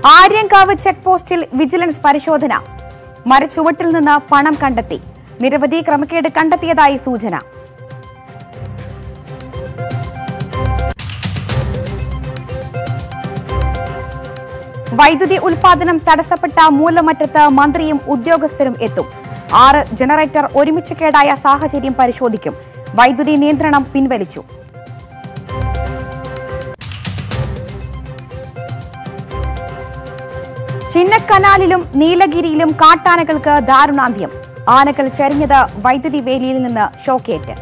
Aryankavu check പോസ്റ്റിൽ vigilance പരിശോധന. മരച്ചുവട്ടിൽ നിന്ന് പണം കണ്ടെത്തി. നിരവധി ക്രമക്കേട് കണ്ടെത്തിയതായി സൂചന. വൈദ്യുതി ഉൽപാദനം തടസ്സപ്പെട്ട മൂലമറ്റത്ത് മന്ത്രിയും ഉദ്യോഗസ്ഥരും എത്തും. 6 ജനറേറ്റർ ഒരുമിച്ച് കേടായ സാഹചര്യം പരിശോധിക്കും. വൈദ്യുതി നിയന്ത്രണം പിൻവലിച്ചു. ചിന്നക്കനാലിലും നീലഗിരിയിലും കാട്ടാനകൾക്ക് ദാരുണാന്ത്യം. ആനകൾ ചരിഞ്ഞത് വൈദ്യുതി വേലിയിൽ നിന്ന് ഷോക്കേറ്റ്.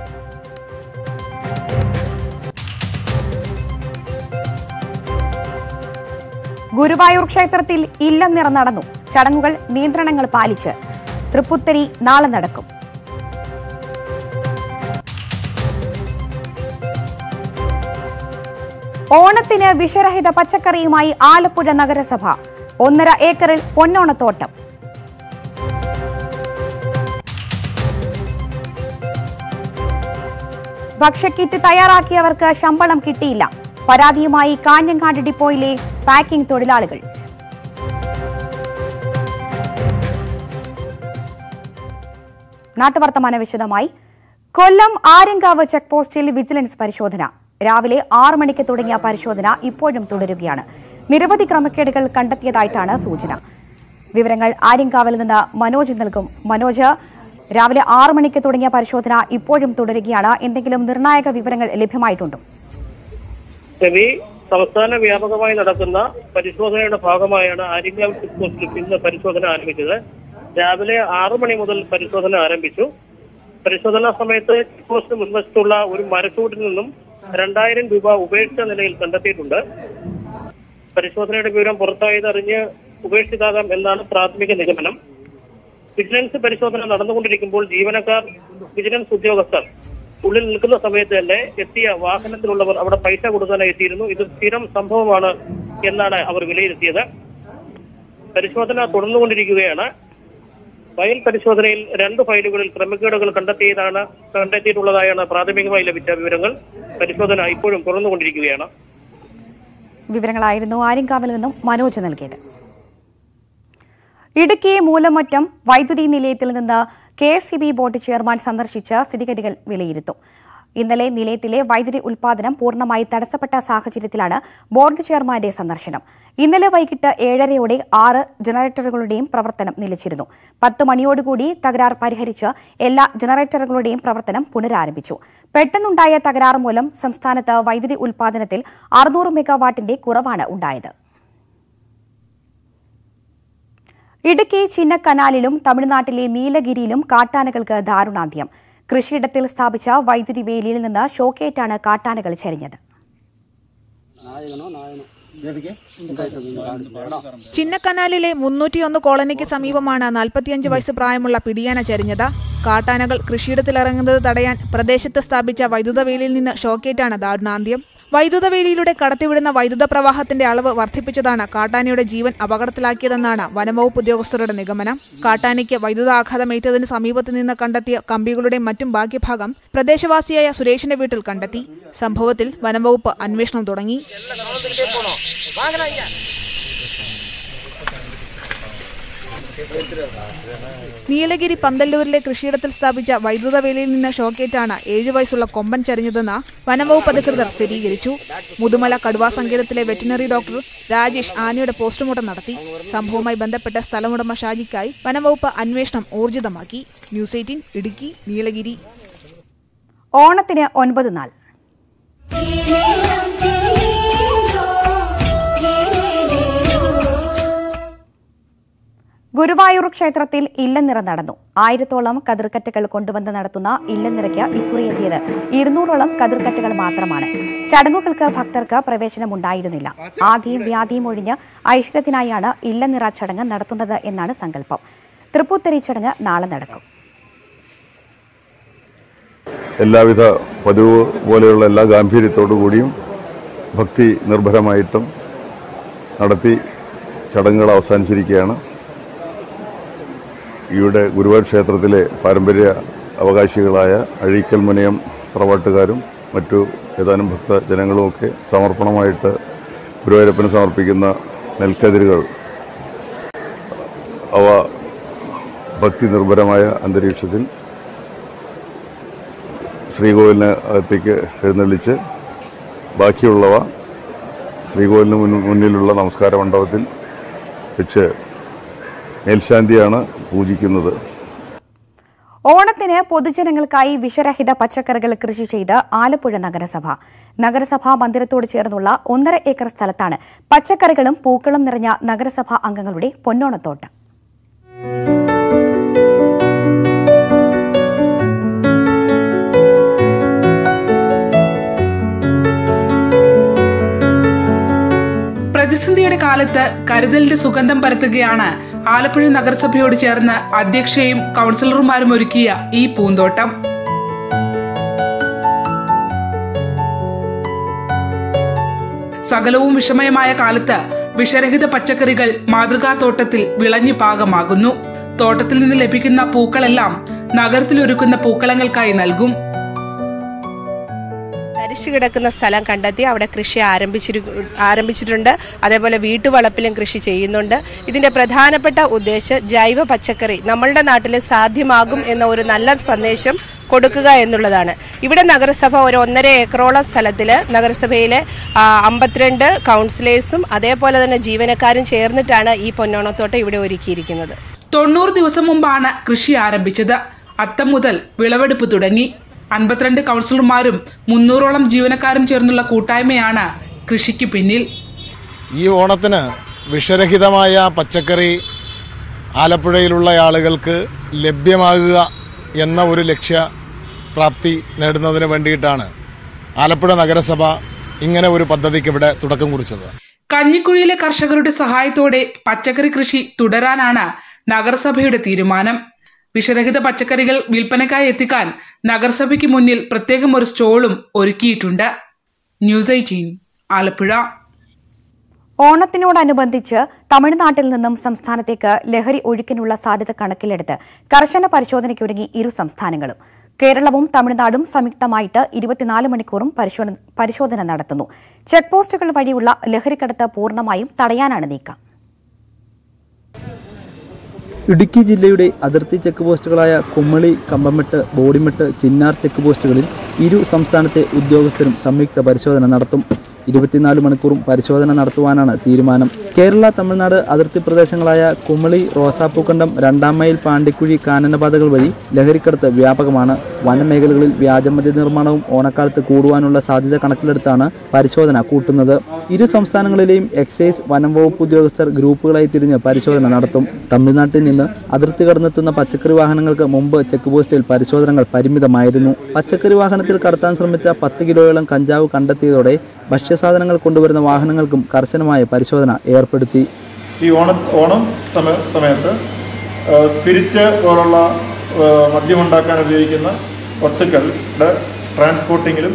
ഗുരുവായൂർ ക്ഷേത്രത്തിൽ ഇല്ലം നിറ നടന്നു. ചടങ്ങുകൾ നിയന്ത്രണങ്ങൾ പാലിച്ച്. തൃപ്പുത്തരി നാളെ നടക്കും. ഓണത്തിന് വിഷരഹിത പച്ചക്കറിയുമായി ആലപ്പുഴ നഗരസഭ. 1.5 ഏക്കറിൽ പൊന്നോണത്തോട്ടം. ഭക്ഷ്യക്കിറ്റ് തയ്യാറാക്കിയവർക്ക് ശമ്പളം കിട്ടിയില്ല. പരാതിയുമായി കാഞ്ഞങ്ങാട് ഡിപ്പോയിലെ പാക്കിംഗ് തൊഴിലാളികൾ. നാട്ടുവർത്തമാന വിശദമായി. കൊല്ലം ആര്യങ്കാവ് ചെക്ക് പോസ്റ്റിൽ വിജിലൻസ് പരിശോധന. രാവിലെ 6 മണിക്ക് തുടങ്ങിയ പരിശോധന ഇപ്പോഴും തുടരുകയാണ്. നിരവധി ക്രമക്കേടുകൾ കണ്ടെത്തിയതായിട്ടാണ് സൂചന. വിവരങ്ങൾ ആര്യങ്കാവിൽ നിന്ന് മനോജ് നൽകും. മനോജ്, രാവിലെ 6 മണിക്ക് തുടങ്ങിയ പരിശോധന ഇപ്പോഴും തുടരുകയാണ്. എന്തെങ്കിലും നിർണായക വിവരങ്ങൾ ലഭ്യമായിട്ടുണ്ടോ? സംസ്ഥാന വ്യാപകമായി നടക്കുന്ന പരിശോധനയുടെ ഭാഗമായാണ് ആര്യങ്കാവ് ചെക്ക് പോസ്റ്റിൽ ഇന്ന് പരിശോധന ആരംഭിച്ചത്. രാവിലെ 6 മണി മുതൽ പരിശോധന ആരംഭിച്ചു. പരിശോധനാ സമയത്ത് ചെക്ക് പോസ്റ്റിന് മുൻവശത്തുള്ള ഒരു മരച്ചൂട്ടിൽ നിന്നും 2000 രൂപ ഉപേക്ഷിച്ച നിലയിൽ കണ്ടെത്തിയിട്ടുണ്ട്. പരിശോധനയുടെ വിവരം പുറത്തായതറിഞ്ഞ് ഉപേക്ഷിതാകാം എന്നാണ് പ്രാഥമിക നിഗമനം. വിജിലൻസ് പരിശോധന നടന്നുകൊണ്ടിരിക്കുമ്പോൾ ജീവനക്കാർ, വിജിലൻസ് ഉദ്യോഗസ്ഥർ ഉള്ളിൽ നിൽക്കുന്ന സമയത്ത് തന്നെ എത്തിയ വാഹനത്തിലുള്ളവർ അവിടെ പൈസ കൊടുക്കാനായി എത്തിയിരുന്നു. ഇത് സ്ഥിരം സംഭവമാണ് എന്നാണ് അവർ വിലയിരുത്തിയത്. പരിശോധന തുടർന്നുകൊണ്ടിരിക്കുകയാണ്. ഫയൽ പരിശോധനയിൽ 2 ഫയലുകളിൽ ക്രമക്കേടുകൾ കണ്ടെത്തിയിട്ടുള്ളതായാണ് പ്രാഥമികമായി ലഭിച്ച വിവരങ്ങൾ. പരിശോധന ഇപ്പോഴും തുറന്നുകൊണ്ടിരിക്കുകയാണ്. വിവരങ്ങളായിരുന്നു ആര്യങ്കാവിൽ നിന്നും മനോജ് നൽകിയത്. ഇടുക്കി മൂലമറ്റം വൈദ്യുതി നിലയത്തിൽ നിന്ന് KSEB ബോർഡ് ചെയർമാൻ സന്ദർശിച്ച് സ്ഥിതിഗതികൾ വിലയിരുത്തും. ഇന്നലെ നിലയത്തിലെ വൈദ്യുതി ഉൽപാദനം പൂർണ്ണമായി തടസ്സപ്പെട്ട സാഹചര്യത്തിലാണ് ബോർഡ് ചെയർമാന്റെ സന്ദർശനം. ഇന്നലെ വൈകിട്ട് 7:30-ഓടെ 6 ജനറേറ്ററുകളുടെയും പ്രവർത്തനം നിലച്ചിരുന്നു. 10 മണിയോടുകൂടി തകരാർ പരിഹരിച്ച് എല്ലാ ജനറേറ്ററുകളുടെയും പ്രവർത്തനം പുനരാരംഭിച്ചു. പെട്ടെന്നുണ്ടായ തകരാർ മൂലം സംസ്ഥാനത്ത് വൈദ്യുതി ഉൽപാദനത്തിൽ 600 മെഗാവാട്ടിന്റെ കുറവാണ് ഉണ്ടായത്. ഇടുക്കി ചിന്നക്കനാലിലും തമിഴ്നാട്ടിലെ നീലഗിരിയിലും കാട്ടാനകൾക്ക് ദാരുണാന്ത്യം. കൃഷിയിടത്തിൽ സ്ഥാപിച്ച വൈദ്യുതി വേലിയിൽ നിന്ന് ഷോക്കേറ്റാണ് കാട്ടാനകൾ ചരിഞ്ഞത്. ചിന്നക്കനാലിലെ 301 കോളനിക്ക് സമീപമാണ് 45 വയസ്സ് പ്രായമുള്ള പിടിയാന ചരിഞ്ഞത്. കാട്ടാനകൾ കൃഷിയിടത്തിലിറങ്ങുന്നത് തടയാൻ പ്രദേശത്ത് സ്ഥാപിച്ച വൈദ്യുത വേലിയിൽ നിന്ന് ഷോക്കേറ്റാണ് ദാരുണാന്ത്യം. വൈദ്യുത വേലിയിലൂടെ കടത്തിവിടുന്ന വൈദ്യുത പ്രവാഹത്തിന്റെ അളവ് വർദ്ധിപ്പിച്ചതാണ് കാട്ടാനയുടെ ജീവൻ അപകടത്തിലാക്കിയതെന്നാണ് വനംവകുപ്പ് ഉദ്യോഗസ്ഥരുടെ നിഗമനം. കാട്ടാനയ്ക്ക് വൈദ്യുതാഘാതമേറ്റതിന് സമീപത്ത് നിന്ന് കണ്ടെത്തിയ കമ്പികളുടെ മറ്റും ബാക്കിഭാഗം പ്രദേശവാസിയായ സുരേഷിന്റെ വീട്ടിൽ കണ്ടെത്തി. സംഭവത്തിൽ വനംവകുപ്പ് അന്വേഷണം തുടങ്ങി. നീലഗിരി പന്തല്ലൂരിലെ കൃഷിയിടത്തിൽ സ്ഥാപിച്ച വൈദ്യുത വേലിയിൽ നിന്ന് ഷോക്കേറ്റാണ് 7 വയസ്സുള്ള കൊമ്പൻ ചരിഞ്ഞതെന്ന് വനംവകുപ്പ് അധികൃതർ സ്ഥിരീകരിച്ചു. മുതുമല കടുവാ സങ്കേതത്തിലെ വെറ്റിനറി ഡോക്ടർ രാജേഷ് ആനയുടെ പോസ്റ്റ്മോർട്ടം നടത്തി. സംഭവവുമായി ബന്ധപ്പെട്ട സ്ഥലമുടമ ഷാജിക്കായി വനംവകുപ്പ് അന്വേഷണം ഊർജിതമാക്കി. ന്യൂസ് 18 ഇടുക്കി നീലഗിരി. ഓണത്തിന് 9 നാൾ. ഗുരുവായൂർ ക്ഷേത്രത്തിൽ ഇല്ലനിറ നടന്നു. 1000-ഓളം കതിർക്കറ്റകൾ കൊണ്ടുവന്ന് നടത്തുന്ന ഇല്ലനിറയ്ക്ക് ഇക്കുറി എത്തിയത് 200-ഓളം കതിർക്കറ്റകൾ മാത്രമാണ്. ചടങ്ങുകൾക്ക് ഭക്തർക്ക് പ്രവേശനമുണ്ടായിരുന്നില്ല. ആദിയും വ്യാധിയും ഒഴിഞ്ഞ് ഐശ്വര്യത്തിനായാണ് ഇല്ലനിറ ചടങ്ങ് നടത്തുന്നത് എന്നാണ് സങ്കല്പം. തൃപ്പൂത്തരി ചടങ്ങ് നാളെ നടക്കും. എല്ലാവിധ പതിവ് പോലെയുള്ള എല്ലാ ഗാംഭീര്യത്തോടുകൂടിയും ഭക്തി നിർഭരമായിട്ടും നടത്തി ചടങ്ങുകൾ അവസാനിച്ചിരിക്കുകയാണ്. ഇവിടെ ഗുരുവായൂർ ക്ഷേത്രത്തിലെ പാരമ്പര്യ അവകാശികളായ അഴീക്കൽ മുനയം തറവാട്ടുകാരും മറ്റു ഏതാനും ഭക്തജനങ്ങളുമൊക്കെ സമർപ്പണമായിട്ട് ഗുരുവായൂരപ്പന് സമർപ്പിക്കുന്ന നെൽക്കതിരുകൾ അവ ഭക്തി നിർഭരമായ അന്തരീക്ഷത്തിൽ ശ്രീകോവിലിന് അകത്തേക്ക് എഴുന്നള്ളിച്ച് ബാക്കിയുള്ളവ ശ്രീകോവിലിന് മുന്നിലുള്ള നമസ്കാര മണ്ഡപത്തിൽ വെച്ച് മേൽശാന്തിയാണ് പൂജിക്കുന്നത്. ഓണത്തിന് പൊതുജനങ്ങൾക്കായി വിഷരഹിത പച്ചക്കറികൾ കൃഷി ചെയ്ത് ആലപ്പുഴ നഗരസഭാ മന്ദിരത്തോട് ചേർന്നുള്ള 1.5 ഏക്കർ സ്ഥലത്താണ് പച്ചക്കറികളും പൂക്കളും നിറഞ്ഞ നഗരസഭാ അംഗങ്ങളുടെ പൊന്നോണത്തോട്ടം. പ്രതിസന്ധിയുടെ കാലത്ത് കരുതലിന്റെ സുഗന്ധം പരത്തുകയാണ് ആലപ്പുഴ നഗരസഭയോട് ചേർന്ന് അധ്യക്ഷയും കൗൺസിലർമാരും ഒരുക്കിയ ഈ പൂന്തോട്ടം. സകലവും വിഷമയമായ കാലത്ത് വിഷരഹിത പച്ചക്കറികൾ മാതൃകാത്തോട്ടത്തിൽ വിളഞ്ഞു പാകമാകുന്നു. തോട്ടത്തിൽ നിന്ന് ലഭിക്കുന്ന പൂക്കളെല്ലാം നഗരത്തിലൊരുക്കുന്ന പൂക്കളങ്ങൾക്കായി നൽകും. തരിച്ചു കിടക്കുന്ന സ്ഥലം കണ്ടെത്തി അവിടെ കൃഷി ആരംഭിച്ചിട്ടുണ്ട്. അതേപോലെ വീട്ടുവളപ്പിലും കൃഷി ചെയ്യുന്നുണ്ട്. ഇതിന്റെ പ്രധാനപ്പെട്ട ഉദ്ദേശം ജൈവ പച്ചക്കറി നമ്മളുടെ നാട്ടിൽ സാധ്യമാകും എന്ന ഒരു നല്ല സന്ദേശം കൊടുക്കുക എന്നുള്ളതാണ്. ഇവിടെ നഗരസഭ ഒരു 1.5 ഏക്കറോളം സ്ഥലത്തിൽ നഗരസഭയിലെ 52 കൗൺസിലേഴ്സും അതേപോലെ തന്നെ ജീവനക്കാരും ചേർന്നിട്ടാണ് ഈ പൊന്നോണത്തോട്ടം ഇവിടെ ഒരുക്കിയിരിക്കുന്നത്. 90 ദിവസം മുമ്പാണ് കൃഷി ആരംഭിച്ചത്. അത്തം മുതൽ വിളവെടുപ്പ് തുടങ്ങി. 52 കൗൺസിലർമാരും 300ഓളം ജീവനക്കാരും ചേർന്നുള്ള കൂട്ടായ്മയാണ് കൃഷിക്ക് പിന്നിൽ. ഈ ഓണത്തിന് വിഷരഹിതമായ പച്ചക്കറി ആലപ്പുഴയിലുള്ള ആളുകൾക്ക് ലഭ്യമാകുക എന്ന ഒരു ലക്ഷ്യപ്രാപ്തി നേടുന്നതിന് വേണ്ടിയിട്ടാണ് ആലപ്പുഴ നഗരസഭ ഇങ്ങനെ ഒരു പദ്ധതിക്ക് ഇവിടെ തുടക്കം കുറിച്ചത്. കഞ്ഞിക്കുഴിയിലെ കർഷകരുടെ സഹായത്തോടെ പച്ചക്കറി കൃഷി തുടരാനാണ് നഗരസഭയുടെ തീരുമാനം. വിഷരഹിത പച്ചക്കറികൾ വിൽപ്പനയ്ക്കായി എത്തിക്കാൻ നഗരസഭയ്ക്ക് മുന്നിൽ പ്രത്യേകം ഒരു സ്റ്റോളും ഒരുക്കിയിട്ടുണ്ട്. ന്യൂസ് 18 ആലപ്പുഴ. ഓണത്തിനോടനുബന്ധിച്ച് തമിഴ്നാട്ടിൽ നിന്നും സംസ്ഥാനത്തേക്ക് ലഹരി ഒഴുക്കിനുള്ള സാധ്യത കണക്കിലെടുത്ത് കർശന പരിശോധനയ്ക്കൊരുങ്ങി ഇരു സംസ്ഥാനങ്ങളും. കേരളവും തമിഴ്നാടും സംയുക്തമായിട്ട് 24 മണിക്കൂറും പരിശോധന നടത്തുന്നു. ചെക്ക് പോസ്റ്റുകൾ വഴിയുള്ള ലഹരിക്കടത്ത് പൂർണ്ണമായും തടയാനാണ് നീക്കം. ഇടുക്കി ജില്ലയുടെ അതിർത്തി ചെക്ക് പോസ്റ്റുകളായ കുമ്മളി, കമ്പമെട്ട്, ബോഡിമെട്ട്, ചിന്നാർ ചെക്ക് പോസ്റ്റുകളിൽ ഇരു സംസ്ഥാനത്തെ ഉദ്യോഗസ്ഥരും സംയുക്ത പരിശോധന നടത്തും. 24 മണിക്കൂറും പരിശോധന നടത്തുവാനാണ് തീരുമാനം. കേരള തമിഴ്നാട് അതിർത്തി പ്രദേശങ്ങളായ കുമളി, റോസാപ്പൂക്കണ്ടം, 2 മൈൽ, പാണ്ടിക്കുഴി, കാനനപാതകൾ വഴി ലഹരിക്കടത്ത് വ്യാപകമാണ്. വനമേഖലകളിൽ വ്യാജമദ്യ നിർമ്മാണവും ഓണക്കാലത്ത് കൂടുവാനുള്ള സാധ്യത കണക്കിലെടുത്താണ് പരിശോധന കൂട്ടുന്നത്. ഇരു സംസ്ഥാനങ്ങളിലെയും എക്സൈസ്, വനം വകുപ്പ് ഉദ്യോഗസ്ഥർ ഗ്രൂപ്പുകളായി തിരിഞ്ഞ് പരിശോധന നടത്തും. തമിഴ്നാട്ടിൽ നിന്ന് അതിർത്തി കടന്നെത്തുന്ന പച്ചക്കറി വാഹനങ്ങൾക്ക് മുമ്പ് ചെക്ക് പോസ്റ്റിൽ പരിശോധനകൾ പരിമിതമായിരുന്നു. പച്ചക്കറി വാഹനത്തിൽ കടത്താൻ ശ്രമിച്ച 10 കിലോയോളം കഞ്ചാവ് കണ്ടെത്തിയതോടെ ഭക്ഷ്യസാധനങ്ങൾ കൊണ്ടുവരുന്ന വാഹനങ്ങൾക്കും കർശനമായ പരിശോധന ഏർപ്പെടുത്തി. ഈ ഓണം സമയത്ത് സ്പിരിറ്റ് പോലുള്ള മദ്യമുണ്ടാക്കാൻ ഉപയോഗിക്കുന്ന വസ്തുക്കളുടെ ട്രാൻസ്പോർട്ടിങ്ങിലും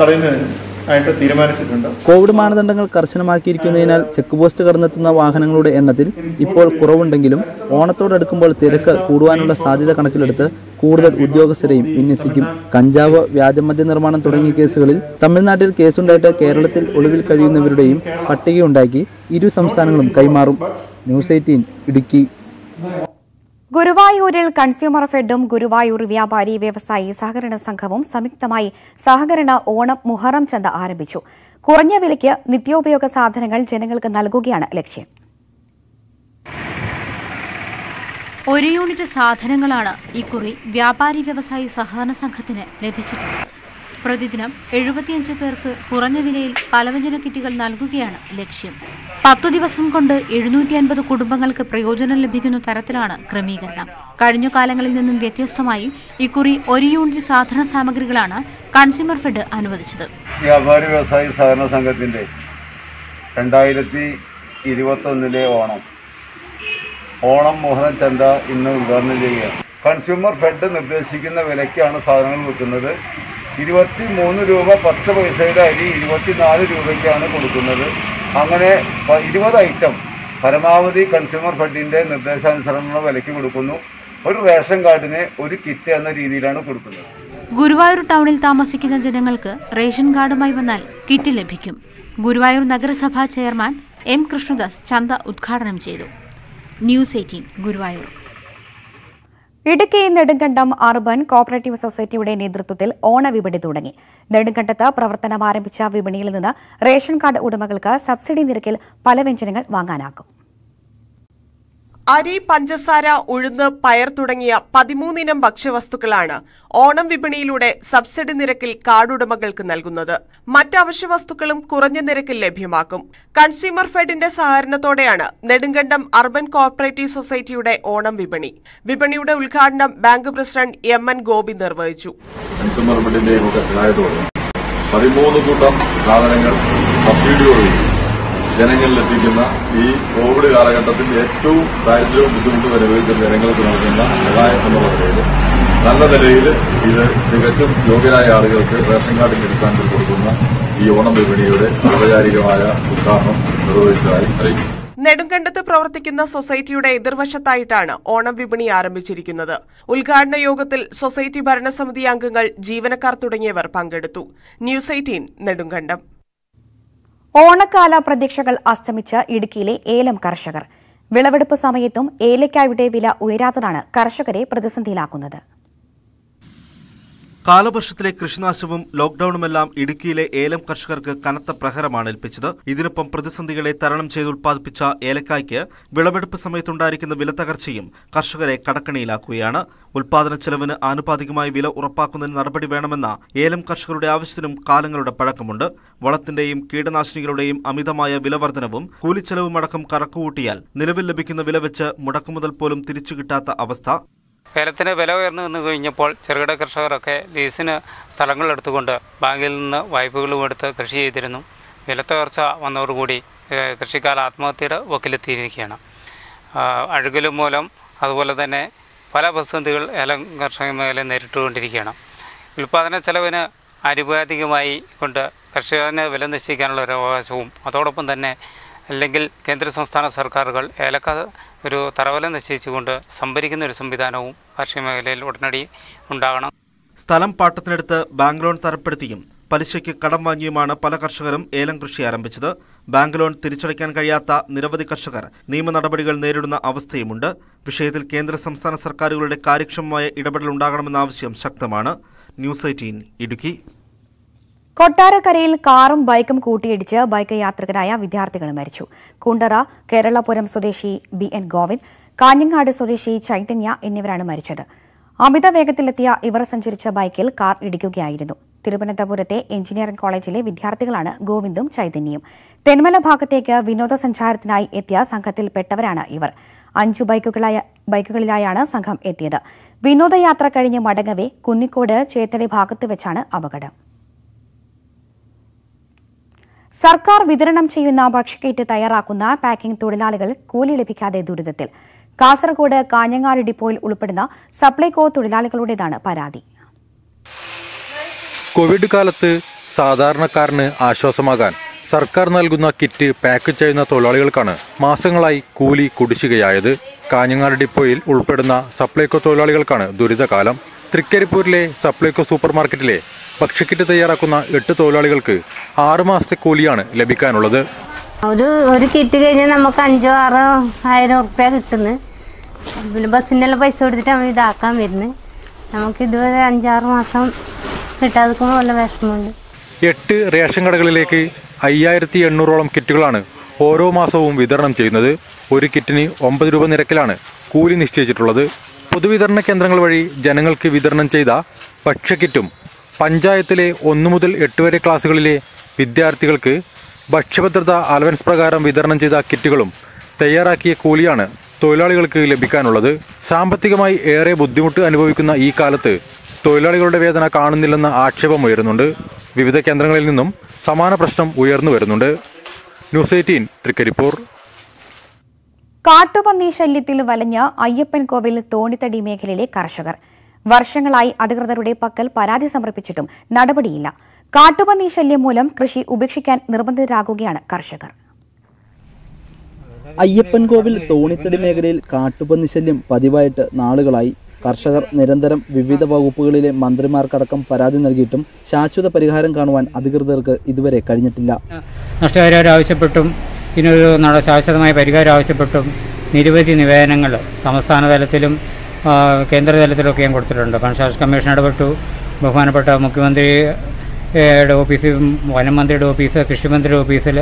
തടയുന്നതിനും ആയിട്ട് തീരുമാനിച്ചിട്ടുണ്ട്. കോവിഡ് മാനദണ്ഡങ്ങൾ കർശനമാക്കിയിരിക്കുന്നതിനാൽ ചെക്ക് പോസ്റ്റ് കടന്നെത്തുന്ന വാഹനങ്ങളുടെ എണ്ണത്തിൽ ഇപ്പോൾ കുറവുണ്ടെങ്കിലും ഓണത്തോടടുക്കുമ്പോൾ തിരക്ക് കൂടുവാനുള്ള സാധ്യത കണക്കിലെടുത്ത് കൂടുതൽ ഉദ്യോഗസ്ഥരെയും വിന്യസിക്കും. കഞ്ചാവ്, വ്യാജമദ്യ നിർമ്മാണം തുടങ്ങിയ കേസുകളിൽ തമിഴ്നാട്ടിൽ കേസുണ്ടായിട്ട് കേരളത്തിൽ ഒളിവിൽ കഴിയുന്നവരുടെയും പട്ടികയുണ്ടാക്കി ഇരു സംസ്ഥാനങ്ങളും കൈമാറും. ന്യൂസ് 18 ഇടുക്കി. ഗുരുവായൂരിൽ കൺസ്യൂമർ ഫെഡും ഗുരുവായൂർ വ്യാപാരി വ്യവസായി സഹകരണ സംഘവും സംയുക്തമായി സഹകരണ ഓണം മുഹറം ചന്ത ആരംഭിച്ചു. കുറഞ്ഞ വിലയ്ക്ക് നിത്യോപയോഗ സാധനങ്ങൾ ജനങ്ങൾക്ക് നൽകുകയാണ് ലക്ഷ്യം. 1 യൂണിറ്റ് സാധനങ്ങളാണ് ഇക്കുറി വ്യാപാരി വ്യവസായി സഹകരണ സംഘത്തിന് ലഭിച്ചിട്ടുള്ളത്. പ്രതിദിനം 75 പേർക്ക് കുറഞ്ഞ വിലയിൽ പലവ്യഞ്ജന കിറ്റുകൾ നൽകുകയാണ് ലക്ഷ്യം. 10 ദിവസം കൊണ്ട് 750 കുടുംബങ്ങൾക്ക് പ്രയോജനം ലഭിക്കുന്ന തരത്തിലാണ് ക്രമീകരണം. കഴിഞ്ഞ കാലങ്ങളിൽ നിന്നും വ്യത്യസ്തമായി ഇക്കുറി 1 യൂണിറ്റ് സാധന സാമഗ്രികളാണ് കൺസ്യൂമർ ഫെഡ് അനുവദിച്ചത്. വ്യാപാരി വ്യവസായി സഹകരണ സംഘത്തിന്റെ 2021 ഓണം മുഹറം ചന്ത ഇന്ന് ഉദ്ഘാടനം ചെയ്യുകയാണ്. കൺസ്യൂമർ ഫെഡ് നിർദ്ദേശിക്കുന്ന വിലയ്ക്കാണ് സാധനങ്ങൾ വിൽക്കുന്നത്. 23 രൂപ 10 പൈസയുടെ അരി 24 രൂപയ്ക്കാണ് കൊടുക്കുന്നത്. അങ്ങനെ 20 ഐറ്റം പരമാവധി കൺസ്യൂമർ ഫെഡിന്റെ നിർദ്ദേശാനുസരണമുള്ള വിലയ്ക്ക് കൊടുക്കുന്നു. ഒരു റേഷൻ കാർഡിന് ഒരു കിറ്റ് എന്ന രീതിയിലാണ് കൊടുക്കുന്നത്. ഗുരുവായൂർ ടൗണിൽ താമസിക്കുന്ന ജനങ്ങൾക്ക് റേഷൻ കാർഡുമായി വന്നാൽ കിറ്റ് ലഭിക്കും. ഗുരുവായൂർ നഗരസഭാ ചെയർമാൻ എം കൃഷ്ണദാസ് ചന്ത ഉദ്ഘാടനം ചെയ്തു. News 18 Guruvayur. Idukki Nedumkandam urban cooperative സൊസൈറ്റിയുടെ നേതൃത്വത്തിൽ ഓണവിപണി തുടങ്ങി. നെടുങ്കണ്ടത്ത് പ്രവർത്തനം ആരംഭിച്ച വിപണിയിൽ നിന്ന് റേഷൻ കാർഡ് ഉടമകൾക്ക് സബ്സിഡി നിരക്കിൽ പല വ്യഞ്ജനങ്ങൾ വാങ്ങാനാകും. അരി, പഞ്ചസാര, ഉഴുന്ന്, പയർ തുടങ്ങിയ 13 ഇനം ഭക്ഷ്യവസ്തുക്കളാണ് ഓണം വിപണിയിലൂടെ സബ്സിഡി നിരക്കിൽ കാർഡുടമകൾക്ക് നൽകുന്നത്. മറ്റ് അവശ്യ വസ്തുക്കളും കുറഞ്ഞ നിരക്കിൽ ലഭ്യമാക്കും. കൺസ്യൂമർ ഫെഡിന്റെ സഹകരണത്തോടെയാണ് നെടുങ്കണ്ടം അർബൻ കോഓപ്പറേറ്റീവ് സൊസൈറ്റിയുടെ ഓണം വിപണി. വിപണിയുടെ ഉദ്ഘാടനം ബാങ്ക് പ്രസിഡന്റ് എം.എൻ. ഗോപി നിർവഹിച്ചു. കൺസ്യൂമർ ഫെഡിന്റെ സഹായത്തോടെ 13 കൂട്ടം സാധനങ്ങൾ സബ്സിഡിയോടെ ജനങ്ങളിലെത്തിക്കുന്ന ഈ കോവിഡ് കാലഘട്ടത്തിൽ ഏറ്റവും ദാരിദ്ര്യവും ബുദ്ധിമുട്ടും അനുഭവിക്കുന്ന ജനങ്ങൾക്ക് നൽകുന്ന സഹായം എന്നുള്ള നിലയിൽ നല്ല നിലയിൽ ഇത് തികച്ചും യോഗ്യരായ ആളുകൾക്ക് റേഷൻ കാർഡിന്റെ അടിസ്ഥാനത്തിൽ കൊടുക്കുന്ന ഈ ഓണം വിപണിയുടെ ഔപചാരികമായ ഉദ്ഘാടനം നിർവഹിച്ചതായി അറിയിക്കും. നെടുങ്കണ്ടത്ത് പ്രവർത്തിക്കുന്ന സൊസൈറ്റിയുടെ എതിർവശത്തായിട്ടാണ് ഓണം വിപണി ആരംഭിച്ചിരിക്കുന്നത്. ഉദ്ഘാടന യോഗത്തിൽ സൊസൈറ്റി ഭരണസമിതി അംഗങ്ങൾ, ജീവനക്കാർ തുടങ്ങിയവർ പങ്കെടുത്തു. ന്യൂസ് 18 നെടുങ്കണ്ടം. ഓണക്കാല പ്രതീക്ഷകൾ അസ്തമിച്ച ഇടുക്കിയിലെ ഏലം കർഷകർ. വിളവെടുപ്പ് സമയത്തും ഏലക്കായുടെ വില ഉയരാത്തതാണ് കർഷകരെ പ്രതിസന്ധിയിലാക്കുന്നത്. കാലവർഷത്തിലെ കൃഷിനാശവും ലോക്ഡൌണുമെല്ലാം ഇടുക്കിയിലെ ഏലം കർഷകർക്ക് കനത്ത പ്രഹരമാണ് ഏൽപ്പിച്ചത്. ഇതിനൊപ്പം പ്രതിസന്ധികളെ തരണം ചെയ്ത് ഉൽപ്പാദിപ്പിച്ച ഏലക്കായ്ക്ക് വിളവെടുപ്പ് സമയത്തുണ്ടായിരിക്കുന്ന വിലത്തകർച്ചയും കർഷകരെ കടക്കണിയിലാക്കുകയാണ്. ഉൽപാദന ചെലവിന് ആനുപാതികമായി വില ഉറപ്പാക്കുന്നതിന് നടപടി വേണമെന്ന ഏലം കർഷകരുടെ ആവശ്യത്തിനും കാലങ്ങളുടെ പഴക്കമുണ്ട്. വളത്തിന്റെയും കീടനാശിനികളുടെയും അമിതമായ വിലവർധനവും കൂലിച്ചെലവുമടക്കം കണക്കുകൂട്ടിയാൽ നിലവിൽ ലഭിക്കുന്ന വില വെച്ച് മുടക്കുമുതൽ പോലും തിരിച്ചു കിട്ടാത്ത അവസ്ഥ. ഏലത്തിന് വില ഉയർന്നു നിന്ന് കഴിഞ്ഞപ്പോൾ ചെറുകിട കർഷകരൊക്കെ ലീസിന് സ്ഥലങ്ങൾ എടുത്തുകൊണ്ട് ബാങ്കിൽ നിന്ന് വായ്പകളും എടുത്ത് കൃഷി ചെയ്തിരുന്നു. വിലത്തകർച്ച വന്നതോടുകൂടി കൃഷിക്കാർ ആത്മഹത്യയുടെ വക്കിലെത്തിയിരിക്കുകയാണ്. അഴുകലും മൂലം അതുപോലെ തന്നെ പല പ്രതിസന്ധികൾ ഏലം കർഷക മേഖല നേരിട്ടുകൊണ്ടിരിക്കുകയാണ്. ഉൽപ്പാദന ചെലവിന് ആനുപാതികമായി കൊണ്ട് കർഷകന് വില നിശ്ചയിക്കാനുള്ള ഒരു അവകാശവും അതോടൊപ്പം തന്നെ അല്ലെങ്കിൽ കേന്ദ്ര സംസ്ഥാന സർക്കാരുകൾ ഏലക്ക ഒരു തറവില നിശ്ചയിച്ചുകൊണ്ട് സംഭരിക്കുന്ന ഒരു സംവിധാനവും കാർഷിക മേഖലയിൽ ഉടനടി ഉണ്ടാകണം. സ്ഥലം പാട്ടത്തിനെടുത്ത് ബാങ്ക് ലോൺ തരപ്പെടുത്തിയും പലിശയ്ക്ക് കടം വാങ്ങിയുമാണ് പല കർഷകരും ഏലം കൃഷി ആരംഭിച്ചത്. ബാങ്ക് ലോൺ തിരിച്ചടയ്ക്കാൻ കഴിയാത്ത നിരവധി കർഷകർ നിയമ നടപടികൾ നേരിടുന്ന അവസ്ഥയുമുണ്ട്. വിഷയത്തിൽ കേന്ദ്ര സംസ്ഥാന സർക്കാരുകളുടെ കാര്യക്ഷമമായ ഇടപെടൽ ഉണ്ടാകണമെന്ന ആവശ്യം ശക്തമാണ്. ന്യൂസ് 18 ഇടുക്കി. കൊട്ടാരക്കരയിൽ കാറും ബൈക്കും കൂട്ടിയിടിച്ച് ബൈക്ക് യാത്രികരായ വിദ്യാർത്ഥികൾ മരിച്ചു. കുണ്ടറ കേരളപുരം സ്വദേശി BN ഗോവിന്ദ്, കാഞ്ഞങ്ങാട് സ്വദേശി ചൈതന്യ എന്നിവരാണ് മരിച്ചത്. അമിത വേഗത്തിലെത്തിയ ഇവർ സഞ്ചരിച്ച ബൈക്കിൽ കാർ ഇടിക്കുകയായിരുന്നു. തിരുവനന്തപുരത്തെ എഞ്ചിനീയറിംഗ് കോളേജിലെ വിദ്യാർത്ഥികളാണ് ഗോവിന്ദും ചൈതന്യയും. തെന്മല ഭാഗത്തേക്ക് വിനോദസഞ്ചാരത്തിനായി എത്തിയ സംഘത്തിൽപ്പെട്ടവരാണ് ഇവർ. 5 ബൈക്കുകളിലായാണ് സംഘം എത്തിയത്. വിനോദയാത്ര കഴിഞ്ഞ് മടങ്ങവേ കുന്നിക്കോട് ചേത്തടി ഭാഗത്ത് വെച്ചാണ് അപകടം. സർക്കാർ വിതരണം ചെയ്യുന്ന ഭക്ഷ്യക്കിറ്റ് തയ്യാറാക്കുന്ന പാക്കിംഗ് തൊഴിലാളികൾ കൂലി ലഭിക്കാതെ ദുരിതത്തിൽ. കാസർഗോഡ് കാഞ്ഞങ്ങാട് ഡിപ്പോയിൽ ഉൾപ്പെടുന്ന സപ്ലൈകോ തൊഴിലാളികളുടേതാണ് പരാതി. കോവിഡ് കാലത്ത് സാധാരണക്കാരന് ആശ്വാസമാകാൻ സർക്കാർ നൽകുന്ന കിറ്റ് പാക്ക് ചെയ്യുന്ന തൊഴിലാളികൾക്കാണ് മാസങ്ങളായി കൂലി കുടിശ്ശികയായത്. കാഞ്ഞങ്ങാട് ഡിപ്പോയിൽ ഉൾപ്പെടുന്ന സപ്ലൈകോ തൊഴിലാളികൾക്കാണ് ദുരിതകാലം. തൃക്കരിപ്പൂരിലെ സപ്ലൈകോ സൂപ്പർ മാർക്കറ്റിലെ ഭക്ഷ്യക്കിറ്റ് തയ്യാറാക്കുന്ന 8 തൊഴിലാളികൾക്ക് 6 മാസത്തെ കൂലിയാണ് ലഭിക്കാനുള്ളത്. ഒരു കിറ്റ് കഴിഞ്ഞാൽ നമുക്ക് 5,000 6 ആയിരം ഉറുപ്പ്യ കിട്ടുന്നു. പിന്നെ ബസ്സിനെല്ലാം പൈസ കൊടുത്തിട്ട് ഇതാക്കാൻ വരുന്നത്. നമുക്ക് ഇതുവരെ 5-6 മാസം കിട്ടാതിരിക്കുമ്പോൾ നല്ല വിഷമമുണ്ട്. 8 റേഷൻ കടകളിലേക്ക് 5800ഓളം കിറ്റുകളാണ് ഓരോ മാസവും വിതരണം ചെയ്യുന്നത്. ഒരു കിറ്റിന് 9 രൂപ നിരക്കിലാണ് കൂലി നിശ്ചയിച്ചിട്ടുള്ളത്. പൊതുവിതരണ കേന്ദ്രങ്ങൾ വഴി ജനങ്ങൾക്ക് വിതരണം ചെയ്ത ഭക്ഷ്യക്കിറ്റും പഞ്ചായത്തിലെ 1 മുതൽ 8 വരെ ക്ലാസുകളിലെ വിദ്യാർത്ഥികൾക്ക് ഭക്ഷ്യഭദ്രതാ അലവൻസ് പ്രകാരം വിതരണം ചെയ്ത കിറ്റുകളും തയ്യാറാക്കിയ കൂലിയാണ് തൊഴിലാളികൾക്ക് ലഭിക്കാനുള്ളത്. സാമ്പത്തികമായി ഏറെ ബുദ്ധിമുട്ട് അനുഭവിക്കുന്ന ഈ കാലത്ത് തൊഴിലാളികളുടെ വേദന കാണുന്നില്ലെന്ന ആക്ഷേപമുയരുന്നുണ്ട്. വിവിധ കേന്ദ്രങ്ങളിൽ നിന്നും സമാന പ്രശ്നം ഉയർന്നു വരുന്നുണ്ട്. ന്യൂസ് 18 തൃക്കരിപ്പൂർ. കാട്ടുപന്നി ശല്യത്തിൽ വലഞ്ഞ അയ്യപ്പൻകോവിൽ തോണിത്തടി മേഖലയിലെ കർഷകർ. വർഷങ്ങളായി അധികൃതരുടെ പക്കൽ പരാതി സമർപ്പിച്ചിട്ടും നടപടിയില്ല. കാട്ടുപന്നി ശല്യം മൂലം കൃഷി ഉപേക്ഷിക്കാൻ നിർബന്ധിതരാകുകയാണ് കർഷകർ. അയ്യപ്പൻകോവിൽ തോണിത്തടി മേഖലയിൽ കാട്ടുപന്നി ശല്യം പതിവായിട്ട് നാളുകളായി. കർഷകർ നിരന്തരം വിവിധ വകുപ്പുകളിലെ മന്ത്രിമാർക്കടക്കം പരാതി നൽകിയിട്ടും ശാശ്വത പരിഹാരം കാണുവാൻ അധികൃതർക്ക് ഇതുവരെ കഴിഞ്ഞിട്ടില്ല. നഷ്ടപരിഹാരം ആവശ്യപ്പെട്ടും ഇതിനൊരു ശാശ്വതമായ പരിഹാരം ആവശ്യപ്പെട്ടും നിരവധി നിവേദനങ്ങൾ സംസ്ഥാന തലത്തിലും കേന്ദ്ര തലത്തിലൊക്കെ ഞാൻ കൊടുത്തിട്ടുണ്ട്. കൺസ്ട്രക്ഷൻ കമ്മീഷൻ ഇടപെട്ടു, ബഹുമാനപ്പെട്ട മുഖ്യമന്ത്രിയുടെ ഓഫീസ്, വനമന്ത്രിയുടെ ഓഫീസ്, കൃഷിമന്ത്രിയുടെ ഓഫീസിൽ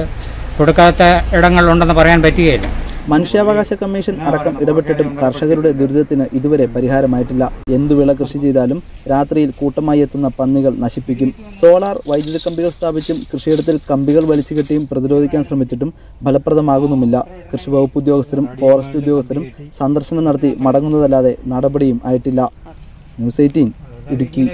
കൊടുക്കാത്ത ഇടങ്ങളുണ്ടെന്ന് പറയാൻ പറ്റുകയില്ല. മനുഷ്യാവകാശ കമ്മീഷൻ അടക്കം ഇടപെട്ടിട്ടും കർഷകരുടെ ദുരിതത്തിന് ഇതുവരെ പരിഹാരമായിട്ടില്ല. എന്തു വിള കൃഷി ചെയ്താലും രാത്രിയിൽ കൂട്ടമായി എത്തുന്ന പന്നികൾ നശിപ്പിക്കും. സോളാർ വൈദ്യുത കമ്പികൾ സ്ഥാപിച്ചും കൃഷിയിടത്തിൽ കമ്പികൾ വലിച്ചു കെട്ടിയും പ്രതിരോധിക്കാൻ ശ്രമിച്ചിട്ടും ഫലപ്രദമാകുന്നുമില്ല. കൃഷി വകുപ്പ് ഉദ്യോഗസ്ഥരും ഫോറസ്റ്റ് ഉദ്യോഗസ്ഥരും സന്ദർശനം നടത്തി മടങ്ങുന്നതല്ലാതെ നടപടിയും ആയിട്ടില്ല. ന്യൂസ് 18 ഇടുക്കി.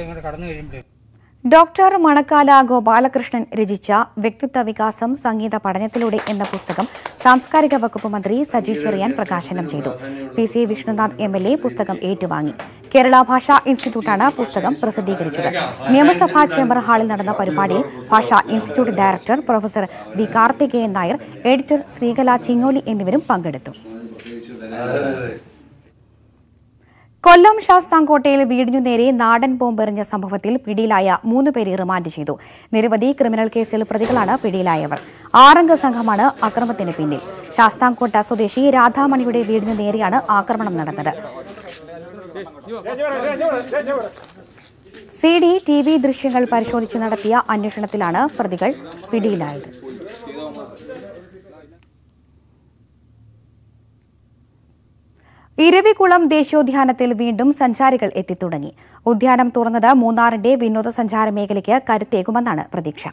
ഡോക്ടർ മണക്കാല ഗോപാലകൃഷ്ണൻ രചിച്ച വ്യക്തിത്വ വികാസം സംഗീത പഠനത്തിലൂടെ എന്ന പുസ്തകം സാംസ്കാരിക വകുപ്പ് മന്ത്രി സജി ചെറിയാൻ പ്രകാശനം ചെയ്തു. PC വിഷ്ണുനാഥ് MLA പുസ്തകം ഏറ്റുവാങ്ങി. കേരള ഭാഷാ ഇൻസ്റ്റിറ്റ്യൂട്ടാണ് പുസ്തകം പ്രസിദ്ധീകരിച്ചത്. നിയമസഭാ ചേംബർ ഹാളിൽ നടന്ന പരിപാടിയിൽ ഭാഷാ institute director professor B Karthikeyan Nair, editor Sreekala Chingoli എന്നിവരും പങ്കെടുത്തു. കൊല്ലം ശാസ്താംകോട്ടയിൽ വീടിനു നേരെ നാടൻ ബോംബെറിഞ്ഞ സംഭവത്തിൽ പിടിയിലായ 3 പേരെ റിമാൻഡ് ചെയ്തു. നിരവധി ക്രിമിനൽ കേസിൽ പ്രതികളാണ് പിടിയിലായവർ. 6 അംഗ സംഘമാണ് അക്രമത്തിന് പിന്നിൽ. ശാസ്താംകോട്ട സ്വദേശി രാധാമണിയുടെ വീടിനു നേരെയാണ് ആക്രമണം നടന്നത്. CD, TV ദൃശ്യങ്ങൾ പരിശോധിച്ച് നടത്തിയ അന്വേഷണത്തിലാണ് പ്രതികൾ പിടിയിലായത്. ഇരവികുളം ദേശീയോദ്യാനത്തിൽ വീണ്ടും സഞ്ചാരികൾ എത്തിത്തുടങ്ങി. ഉദ്യാനം തുറന്നത് മൂന്നാറിന്റെ വിനോദസഞ്ചാര മേഖലയ്ക്ക് കരുത്തേകുമെന്നാണ് പ്രതീക്ഷ.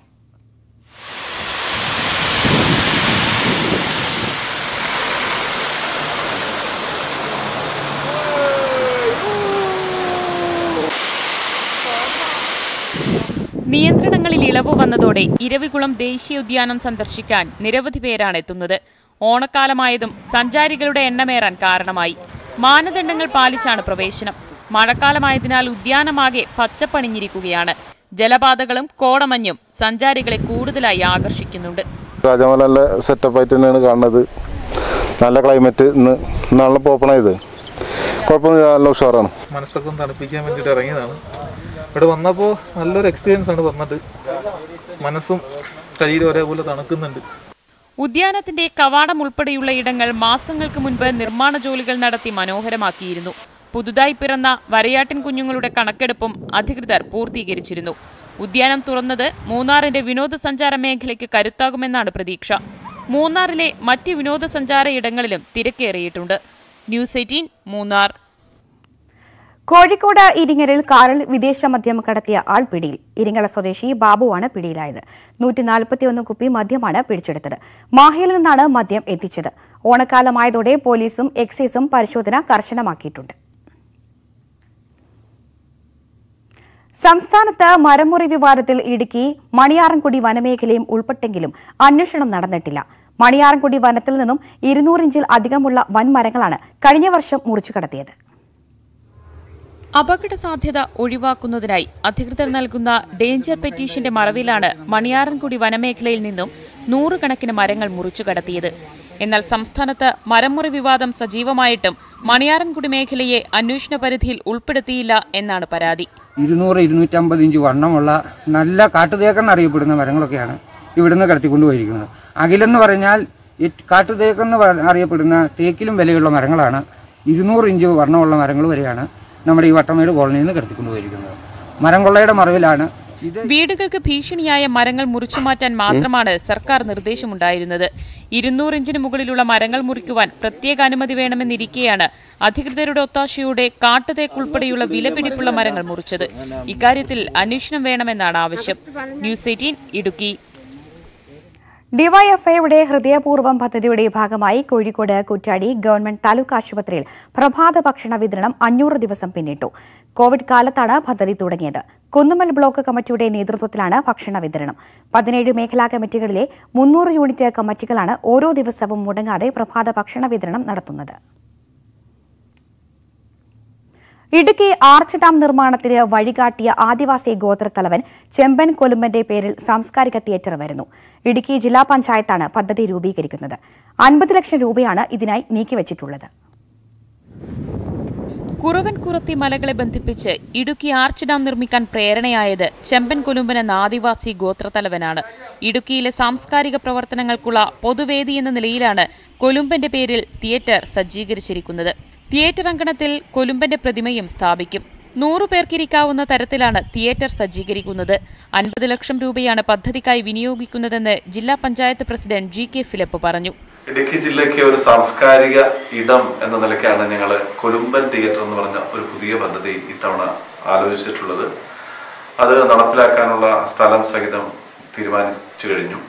നിയന്ത്രണങ്ങളിൽ ഇളവ് വന്നതോടെ ഇരവികുളം ദേശീയോദ്യാനം സന്ദർശിക്കാൻ നിരവധി പേരാണ് എത്തുന്നത്. ഓണക്കാലമായതും സഞ്ചാരികളുടെ എണ്ണമേറാൻ കാരണമായി. മാനദണ്ഡങ്ങൾ പാലിച്ചാണ് പ്രവേശനം. മഴക്കാലമായതിനാൽ ഉദ്യാനമാകെ പച്ചപ്പണിഞ്ഞിരിക്കുകയാണ്. ജലപാതകളും കോടമഞ്ഞും സഞ്ചാരികളെ കൂടുതലായി ആകർഷിക്കുന്നുണ്ട്. രാജമല നല്ല സെറ്റപ്പായിട്ട് തന്നെയാണ് കാണുന്നത്. നല്ല ക്ലൈമറ്റ്. നാളെ പോപ്പണത് കുഴപ്പമൊന്നുമില്ല, നല്ല ഉഷാറാണ്. മനസ്സൊക്കെ ഒന്ന് തണുപ്പിക്കാൻ വേണ്ടിയിട്ട് ഇറങ്ങിയതാണ്. ഇവിടെ വന്നപ്പോൾ നല്ലൊരു എക്സ്പീരിയൻസ് ആണ് വന്നത്. മനസ്സും ശരീരം ഒരേപോലെ തണുക്കുന്നുണ്ട്. ഉദ്യാനത്തിന്റെ കവാടം ഉൾപ്പെടെയുള്ള ഇടങ്ങൾ മാസങ്ങൾക്ക് മുൻപ് നിർമ്മാണ ജോലികൾ നടത്തി മനോഹരമാക്കിയിരുന്നു. പുതുതായി പിറന്ന വരയാട്ടിൻ കുഞ്ഞുങ്ങളുടെ കണക്കെടുപ്പും അധികൃതർ പൂർത്തീകരിച്ചിരുന്നു. ഉദ്യാനം തുറന്നത് മൂന്നാറിന്റെ വിനോദസഞ്ചാര മേഖലയ്ക്ക് കരുത്താകുമെന്നാണ് പ്രതീക്ഷ. മൂന്നാറിലെ മറ്റ് വിനോദസഞ്ചാര ഇടങ്ങളിലും തിരക്കേറിയിട്ടുണ്ട്. ന്യൂസ് 18 മൂന്നാർ. കോഴിക്കോട് ഇരിങ്ങലിൽ കാറിൽ വിദേശ മദ്യം കടത്തിയ ആൾ പിടിയിൽ. ഇരിങ്ങൽ സ്വദേശി ബാബുവാണ് പിടിയിലായത്. 141 കുപ്പി മദ്യമാണ് പിടിച്ചെടുത്തത്. മാഹിയിൽ നിന്നാണ് മദ്യം എത്തിച്ചത്. ഓണക്കാലമായതോടെ പോലീസും എക്സൈസും പരിശോധന കർശനമാക്കിയിട്ടുണ്ട്. സംസ്ഥാനത്ത് മരമുറി വിവാദത്തിൽ ഇടുക്കി മണിയാറൻകുടി വനമേഖലയും ഉൾപ്പെട്ടെങ്കിലും അന്വേഷണം നടന്നിട്ടില്ല. മണിയാറൻകുടി വനത്തിൽ നിന്നും 200 ഇഞ്ചിൽ അധികമുള്ള വൻമരങ്ങളാണ് കഴിഞ്ഞ വർഷം മുറിച്ചു കടത്തിയത്. അപകട സാധ്യത ഒഴിവാക്കുന്നതിനായി അധികൃതർ നൽകുന്ന ഡേഞ്ചർ പെറ്റീഷന്റെ മറവിലാണ് മണിയാറൻകുടി വനമേഖലയിൽ നിന്നും 100 കണക്കിന് മരങ്ങൾ മുറിച്ചു കടത്തിയത്. എന്നാൽ സംസ്ഥാനത്ത് മരമുറി വിവാദം സജീവമായിട്ടും മണിയാറൻകുടി മേഖലയെ അന്വേഷണ പരിധിയിൽ ഉൾപ്പെടുത്തിയില്ല എന്നാണ് പരാതി. 200-250 ഇഞ്ച് വണ്ണമുള്ള നല്ല കാട്ടുതേക്കെന്നറിയപ്പെടുന്ന മരങ്ങളൊക്കെയാണ് ഇവിടുന്ന് കടത്തിക്കൊണ്ടുപോയിരിക്കുന്നത്. അഖിലെന്ന് പറഞ്ഞാൽ കാട്ടുതേക്കെന്ന് അറിയപ്പെടുന്ന തേക്കിലും വിലയുള്ള മരങ്ങളാണ്. 200 ഇഞ്ച് വണ്ണമുള്ള മരങ്ങൾ വരെയാണ് നമ്മുടെ ഈ വട്ടമേട് കോളനിയിൽ നിന്ന് കടത്തിക്കൊണ്ടുപോയിരിക്കുന്നത്. മരം കൊള്ളയുടെ മറവിലാണ് ഇത്. വീടുകൾക്ക് ഭീഷണിയായ മരങ്ങൾ മുറിച്ചുമാറ്റാൻ മാത്രമാണ് സർക്കാർ നിർദ്ദേശമുണ്ടായിരുന്നത്. 200 ഇഞ്ചിന് മുകളിലുള്ള മരങ്ങൾ മുറിക്കുവാൻ പ്രത്യേക അനുമതി വേണമെന്നിരിക്കെയാണ് അധികൃതരുടെ ഒത്താശയോടെ കാട്ടുതേക്കുൾപ്പെടെയുള്ള വിലപിടിപ്പുള്ള മരങ്ങൾ മുറിച്ചത്. ഇക്കാര്യത്തിൽ അന്വേഷണം വേണമെന്നാണ് ആവശ്യം. ന്യൂസ് 18 ഇടുക്കി. ഡിവൈഎഫ്ഐയുടെ ഹൃദയപൂർവ്വം പദ്ധതിയുടെ ഭാഗമായി കോഴിക്കോട് കുറ്റ്യാടി ഗവൺമെന്റ് താലൂക്ക് ആശുപത്രിയിൽ പ്രഭാത ഭക്ഷണ വിതരണം 500 ദിവസം പിന്നിട്ടു. കോവിഡ് കാലത്താണ് പദ്ധതി തുടങ്ങിയത്. കുന്നുമ്മൽ ബ്ലോക്ക് കമ്മിറ്റിയുടെ നേതൃത്വത്തിലാണ് ഭക്ഷണ വിതരണം. 17 മേഖലാ കമ്മിറ്റികളിലെ 300 യൂണിറ്റ് കമ്മിറ്റികളാണ് ഓരോ ദിവസവും മുടങ്ങാതെ പ്രഭാത ഭക്ഷണ വിതരണം നടത്തുന്നത്. ഇടുക്കി ആർച്ച് ഡാം നിർമ്മാണത്തിന് വഴികാട്ടിയ ആദിവാസി ഗോത്രത്തലവൻ ചെമ്പൻ കൊലുമ്പന്റെ പേരിൽ സാംസ്കാരിക തിയേറ്റർ വരുന്നു. ഇടുക്കി ജില്ലാ പഞ്ചായത്താണ് പദ്ധതി രൂപീകരിക്കുന്നത്. 50 ലക്ഷം രൂപയാണ് ഇതിനായി നീക്കിവച്ചിട്ടുള്ളത്. കുറവൻകുറത്തി മലകളെ ബന്ധിപ്പിച്ച് ഇടുക്കി ആർച്ച് ഡാം നിർമ്മിക്കാൻ പ്രേരണയായത് ചെമ്പൻ കൊലുമ്പൻ എന്ന ആദിവാസി ഗോത്രത്തലവനാണ്. ഇടുക്കിയിലെ സാംസ്കാരിക പ്രവർത്തനങ്ങൾക്കുള്ള പൊതുവേദി എന്ന നിലയിലാണ് കൊലുമ്പന്റെ പേരിൽ തിയേറ്റർ സജ്ജീകരിച്ചിരിക്കുന്നത്. തിയേറ്റർ അങ്കണത്തിൽ കൊലുമ്പന്റെ പ്രതിമയും സ്ഥാപിക്കും. 100 പേർക്കിരിക്കാവുന്ന തരത്തിലാണ് തിയേറ്റർ സജ്ജീകരിക്കുന്നത്. 50 ലക്ഷം രൂപയാണ് പദ്ധതിക്കായി വിനിയോഗിക്കുന്നതെന്ന് ജില്ലാ പഞ്ചായത്ത് പ്രസിഡന്റ് GK ഫിലിപ്പ് പറഞ്ഞു. ഇടുക്കി ജില്ലയ്ക്ക് ഒരു സാംസ്കാരിക ഇടം എന്ന നിലയ്ക്കാണ് ഞങ്ങൾ കൊലുമ്പൻ തിയേറ്റർ എന്ന് പറഞ്ഞ ഒരു പുതിയ പദ്ധതി ഇത്തവണ ആലോചിച്ചിട്ടുള്ളത്. അത് നടപ്പിലാക്കാനുള്ള സ്ഥലം സഹിതം തീരുമാനിച്ചു കഴിഞ്ഞു.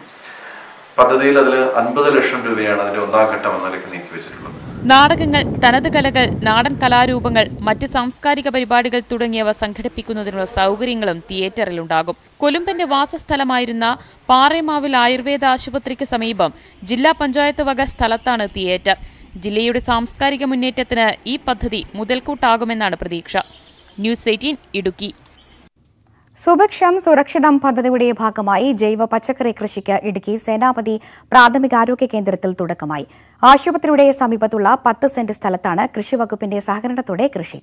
പദ്ധതിയിൽ അതിൽ 50 ലക്ഷം രൂപയാണ് അതിന്റെ 1ാം ഘട്ടം എന്ന നിലയ്ക്ക് നീക്കിവെച്ചിട്ടുള്ളത്. നാടകങ്ങൾ, തനത് കലകൾ, നാടൻ കലാരൂപങ്ങൾ, മറ്റ് സാംസ്കാരിക പരിപാടികൾ തുടങ്ങിയവ സംഘടിപ്പിക്കുന്നതിനുള്ള സൗകര്യങ്ങളും തിയേറ്ററിലുണ്ടാകും. കൊലുമ്പന്റെ വാസസ്ഥലമായിരുന്ന പാറേമാവിൽ ആയുർവേദ ആശുപത്രിക്ക് സമീപം ജില്ലാ പഞ്ചായത്ത് വക സ്ഥലത്താണ് തിയേറ്റർ. ജില്ലയുടെ സാംസ്കാരിക മുന്നേറ്റത്തിന് ഈ പദ്ധതി മുതൽക്കൂട്ടാകുമെന്നാണ് പ്രതീക്ഷ. ന്യൂസ് 18 ഇടുക്കി. സുഭിക്ഷം സുരക്ഷിതം പദ്ധതിയുടെ ഭാഗമായി ജൈവ പച്ചക്കറി കൃഷിക്ക് ഇടുക്കി സേനാപതി പ്രാഥമികാരോഗ്യ കേന്ദ്രത്തിൽ തുടക്കമായി. ആശുപത്രിയുടെ സമീപത്തുള്ള 10 സെന്റ് സ്ഥലത്താണ് കൃഷിവകുപ്പിന്റെ സഹകരണത്തോടെ കൃഷി.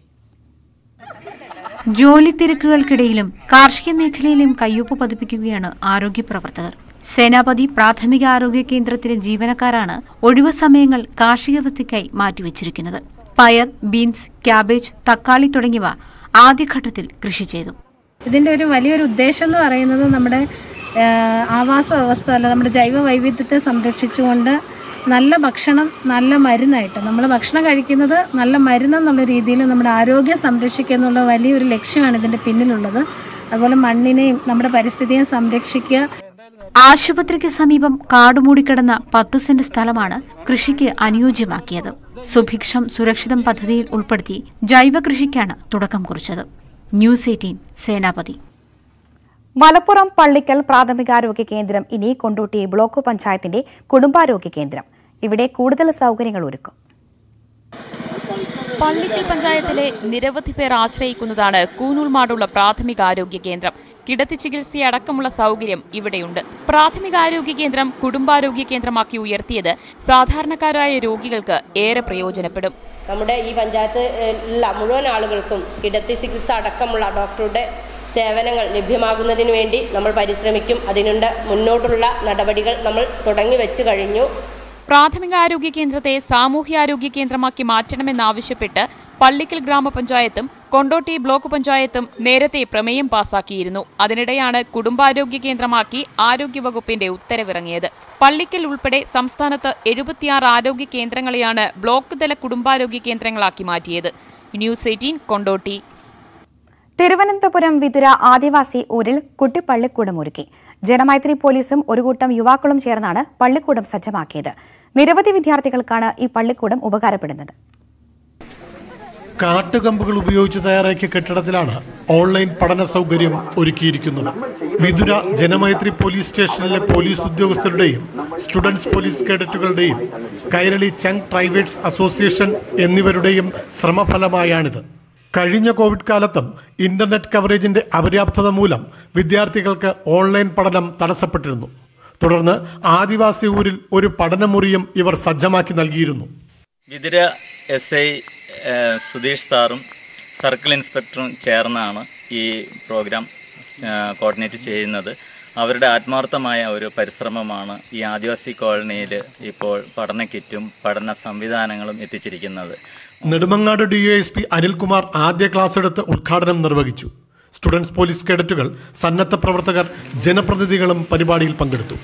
ജോലി തിരക്കുകൾക്കിടയിലും കാർഷിക മേഖലയിലും കയ്യൊപ്പ് പതിപ്പിക്കുകയാണ് ആരോഗ്യ പ്രവർത്തകർ. സേനാപതി പ്രാഥമിക ആരോഗ്യ കേന്ദ്രത്തിലെ ജീവനക്കാരാണ് ഒഴിവു സമയങ്ങൾ കാർഷിക വൃത്തിക്കായി മാറ്റിവെച്ചിരിക്കുന്നത്. പയർ, ബീൻസ്, ക്യാബേജ്, തക്കാളി തുടങ്ങിയവ ആദ്യഘട്ടത്തിൽ കൃഷി ചെയ്തു. ഇതിൻ്റെ ഒരു വലിയൊരു ഉദ്ദേശം എന്ന് പറയുന്നത് നമ്മുടെ ആവാസ വ്യവസ്ഥ അല്ല, നമ്മുടെ ജൈവ വൈവിധ്യത്തെ സംരക്ഷിച്ചുകൊണ്ട് നല്ല ഭക്ഷണം, നല്ല മരുന്നായിട്ട് നമ്മൾ ഭക്ഷണം കഴിക്കുന്നത് നല്ല മരുന്നെന്നുള്ള രീതിയിൽ നമ്മുടെ ആരോഗ്യം സംരക്ഷിക്കുക എന്നുള്ള വലിയൊരു ലക്ഷ്യമാണ് ഇതിൻ്റെ പിന്നിലുള്ളത്. അതുപോലെ മണ്ണിനെയും നമ്മുടെ പരിസ്ഥിതിയെയും സംരക്ഷിക്കുക. ആശുപത്രിക്ക് സമീപം കാടുമൂടിക്കിടന്ന 10 സെന്റ് സ്ഥലമാണ് കൃഷിക്ക് അനുയോജ്യമാക്കിയത്. സുഭിക്ഷം സുരക്ഷിതം പദ്ധതിയിൽ ഉൾപ്പെടുത്തി ജൈവ കൃഷിക്കാണ് തുടക്കം കുറിച്ചത്. ന്യൂസ് 18 സേനാപതി. മലപ്പുറം പള്ളിക്കൽ പ്രാഥമികാരോഗ്യ കേന്ദ്രം ഇനി കൊണ്ടോട്ടി ബ്ലോക്ക് പഞ്ചായത്തിന്റെ കുടുംബാരോഗ്യ കേന്ദ്രം. ഇവിടെ കൂടുതൽ സൗകര്യങ്ങൾ ഒരുക്കും. പള്ളിക്കൽ പഞ്ചായത്തിലെ നിരവധി പേർ ആശ്രയിക്കുന്നതാണ് കൂനൂൽമാടുള്ള പ്രാഥമികാരോഗ്യ കേന്ദ്രം. കിടത്തി ചികിത്സയടക്കമുള്ള സൗകര്യം ഇവിടെയുണ്ട്. പ്രാഥമികാരോഗ്യ കേന്ദ്രം കുടുംബാരോഗ്യ കേന്ദ്രമാക്കി ഉയർത്തിയത് സാധാരണക്കാരായ രോഗികൾക്ക് ഏറെ പ്രയോജനപ്പെടും. നമ്മുടെ ഈ പഞ്ചായത്തിലുള്ള മുഴുവൻ ആളുകൾക്കും കിടത്തി ചികിത്സ അടക്കമുള്ള ഡോക്ടറുടെ സേവനങ്ങൾ ലഭ്യമാകുന്നതിന് വേണ്ടി നമ്മൾ പരിശ്രമിക്കും. അതിനുണ്ട് മുന്നോട്ടുള്ള നടപടികൾ നമ്മൾ തുടങ്ങി വെച്ചു കഴിഞ്ഞു. പ്രാഥമികാരോഗ്യ കേന്ദ്രത്തെ സാമൂഹ്യാരോഗ്യ കേന്ദ്രമാക്കി മാറ്റണമെന്നാവശ്യപ്പെട്ട് പള്ളിക്കൽ ഗ്രാമപഞ്ചായത്തും കൊണ്ടോട്ടി ബ്ലോക്ക് പഞ്ചായത്തും നേരത്തെ പ്രമേയം പാസാക്കിയിരുന്നു. അതിനിടെയാണ് കുടുംബാരോഗ്യ കേന്ദ്രമാക്കി ആരോഗ്യവകുപ്പിന്റെ ഉത്തരവിറങ്ങിയത്. പള്ളിക്കൽ ഉൾപ്പെടെ സംസ്ഥാനത്ത് 76 ആരോഗ്യ കേന്ദ്രങ്ങളെയാണ് ബ്ലോക്ക് തല കുടുംബാരോഗ്യ കേന്ദ്രങ്ങളാക്കി മാറ്റിയത്. ന്യൂസ് 18 കൊണ്ടോട്ടി. തിരുവനന്തപുരം വിതുര ആദിവാസി ഊരിൽ കുട്ടിപ്പള്ളിക്കൂടം ഒരുക്കി. ജനമൈത്രി പോലീസും ഒരു കൂട്ടം യുവാക്കളും ചേർന്നാണ് പള്ളിക്കൂടം സജ്ജമാക്കിയത്. നിരവധി വിദ്യാർത്ഥികൾക്കാണ് ഈ പള്ളിക്കൂടം ഉപകാരപ്പെടുന്നത്. കാട്ടുകമ്പുകൾ ഉപയോഗിച്ച് തയ്യാറാക്കിയ കെട്ടിടത്തിലാണ് ഓൺലൈൻ പഠന സൗകര്യം ഒരുക്കിയിരിക്കുന്നത്. വിതുര ജനമൈത്രി പോലീസ് സ്റ്റേഷനിലെ പോലീസ് ഉദ്യോഗസ്ഥരുടെയും സ്റ്റുഡൻസ് പോലീസ് കേഡറ്റുകളുടെയും കൈരളി ചങ് പ്രൈവേറ്റ്സ് അസോസിയേഷൻ എന്നിവരുടെയും ശ്രമഫലമായാണിത്. കഴിഞ്ഞ കോവിഡ് കാലത്തും ഇന്റർനെറ്റ് കവറേജിന്റെ അപര്യാപ്തത മൂലം വിദ്യാർത്ഥികൾക്ക് ഓൺലൈൻ പഠനം തടസ്സപ്പെട്ടിരുന്നു. തുടർന്ന് ആദിവാസി ഊരിൽ ഒരു പഠനമുറിയും ഇവർ സജ്ജമാക്കി നൽകിയിരുന്നു. വിതുര SI സുധീഷ് സാറും സർക്കിൾ ഇൻസ്പെക്ടറും ചേർന്നാണ് ഈ പ്രോഗ്രാം കോർഡിനേറ്റ് ചെയ്യുന്നത്. അവരുടെ ആത്മാർത്ഥമായ ഒരു പരിശ്രമമാണ് ഈ ആദിവാസി കോളനിയിൽ ഇപ്പോൾ പഠന കിറ്റും പഠന സംവിധാനങ്ങളും എത്തിച്ചിരിക്കുന്നത്. നെടുമങ്ങാട് DASP അനിൽകുമാർ ആദ്യ ക്ലാസ് എടുത്ത് ഉദ്ഘാടനം നിർവഹിച്ചു. സ്റ്റുഡൻസ് പോലീസ് കേഡറ്റുകൾ, സന്നദ്ധ പ്രവർത്തകർ, ജനപ്രതിനിധികളും പരിപാടിയിൽ പങ്കെടുത്തു.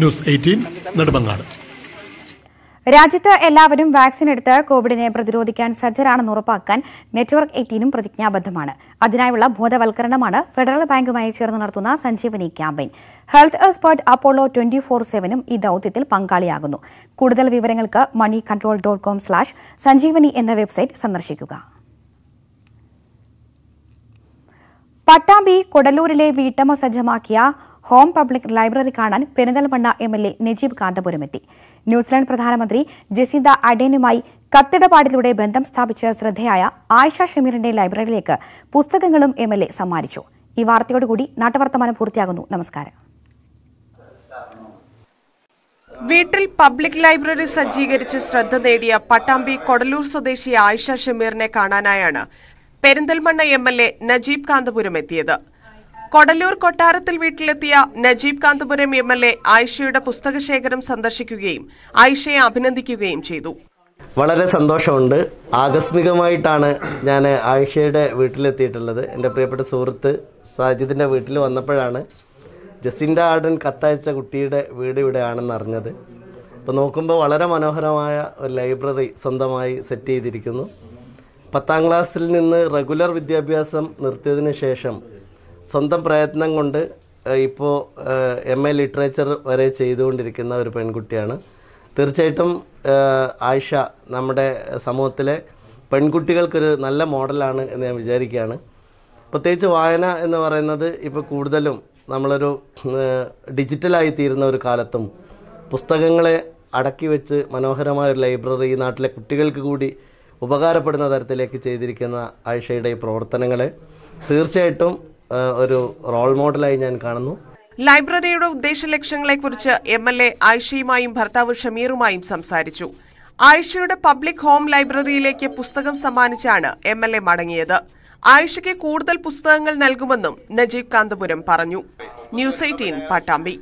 ന്യൂസ് 18 നെടുമങ്ങാട്. രാജ്യത്ത് എല്ലാവരും വാക്സിൻ എടുത്ത് കോവിഡിനെ പ്രതിരോധിക്കാൻ സജ്ജരാണെന്ന് ഉറപ്പാക്കാൻ നെറ്റ്വർക്ക് 18 പ്രതിജ്ഞാബദ്ധമാണ്. അതിനായുള്ള ബോധവൽക്കരണമാണ് ഫെഡറൽ ബാങ്കുമായി ചേർന്ന് നടത്തുന്ന Sanjeevani campaign. Health expert Apollo 24/7 ഈ ദൌത്യത്തിൽ പങ്കാളിയാകുന്നു. കൂടുതൽ വിവരങ്ങൾക്ക് moneycontrol.com/sanjeevani എന്ന വെബ്സൈറ്റ് സന്ദർശിക്കുക. പട്ടാമ്പി കൊടലൂരിലെ വീട്ടമ്മ സജ്ജമാക്കിയ ഹോം പബ്ലിക് ലൈബ്രറി കാണാൻ പെരിന്തൽമണ്ണ MLA നജീബ് കാന്തപുരമെത്തി. ന്യൂസിലാൻഡ് പ്രധാനമന്ത്രി ജെസിന്ത അഡേനുമായി കത്തിടപാടിലൂടെ ബന്ധം സ്ഥാപിച്ച് ശ്രദ്ധേയായ ആയിഷ ഷമീറിന്റെ ലൈബ്രറിയിലേക്ക് പുസ്തകങ്ങളും MLA സമ്മാനിച്ചു. ഈ വാർത്തയോടുകൂടി നാട്ടുവർത്തമാനം പൂർത്തിയാകുന്നു. നമസ്കാരം. വീട്ടിൽ പബ്ലിക് ലൈബ്രറി സജ്ജീകരിച്ച് ശ്രദ്ധ നേടിയ പട്ടാമ്പി കൊടലൂർ സ്വദേശി ആയിഷ ഷമീറിനെ കാണാനായാണ് പെരിന്തൽമണ്ണ MLA നജീബ് കാന്തപുരം എത്തിയത്. കൊടലൂർ കൊട്ടാരത്തിൽ വീട്ടിലെത്തിയ നജീബ് കാന്തപുരം MLA ആയിഷയുടെ പുസ്തകശേഖരം സന്ദർശിക്കുകയും ആയിഷയെ അഭിനന്ദിക്കുകയും ചെയ്തു. വളരെ സന്തോഷമുണ്ട്. ആകസ്മികമായിട്ടാണ് ഞാൻ ആയിഷയുടെ വീട്ടിലെത്തിയിട്ടുള്ളത്. എൻ്റെ പ്രിയപ്പെട്ട സുഹൃത്ത് സാജിദിൻ്റെ വീട്ടിൽ വന്നപ്പോഴാണ് ജസിൻഡ ആർഡൻ കത്തയച്ച കുട്ടിയുടെ വീട് ഇവിടെയാണെന്ന് അറിഞ്ഞത്. അപ്പോൾ നോക്കുമ്പോൾ വളരെ മനോഹരമായ ഒരു ലൈബ്രറി സ്വന്തമായി സെറ്റ് ചെയ്തിരിക്കുന്നു. 10ാം ക്ലാസ്സിൽ നിന്ന് റെഗുലർ വിദ്യാഭ്യാസം നിർത്തിയതിന് ശേഷം സ്വന്തം പ്രയത്നം കൊണ്ട് ഇപ്പോൾ MA ലിറ്ററേച്ചർ വരെ ചെയ്തുകൊണ്ടിരിക്കുന്ന ഒരു പെൺകുട്ടിയാണ്. തീർച്ചയായിട്ടും ആയിഷ നമ്മുടെ സമൂഹത്തിലെ പെൺകുട്ടികൾക്കൊരു നല്ല മോഡലാണ് എന്ന് ഞാൻ വിചാരിക്കുകയാണ്. പ്രത്യേകിച്ച് വായന എന്ന് പറയുന്നത് ഇപ്പോൾ കൂടുതലും നമ്മളൊരു ഡിജിറ്റലായി തീരുന്ന ഒരു കാലത്തും പുസ്തകങ്ങളെ അടക്കി വെച്ച് മനോഹരമായ ഒരു ലൈബ്രറി ഈ നാട്ടിലെ കുട്ടികൾക്ക് കൂടി ഉപകാരപ്പെടുന്ന തരത്തിലേക്ക് ചെയ്തിരിക്കുന്ന ആയിഷയുടെ ഈ പ്രവർത്തനങ്ങളെ തീർച്ചയായിട്ടും ഒരു റോൾ മോഡലായി ഞാൻ കാണുന്നു. ലൈബ്രറിയുടെ ഉദ്ദേശ ലക്ഷ്യങ്ങളെക്കുറിച്ച് MLA ആയിഷയുമായും ഭർത്താവ് ഷമീറുമായും സംസാരിച്ചു. ആയിഷയുടെ പബ്ലിക് ഹോം ലൈബ്രറിയിലേക്ക് പുസ്തകം സമ്മാനിച്ചാണ് MLA മടങ്ങിയത്. ആയിഷയ്ക്ക് കൂടുതൽ പുസ്തകങ്ങൾ നൽകുമെന്നും നജീബ് കാന്തപുരം പറഞ്ഞു. ന്യൂസ് 18 പട്ടാമ്പി.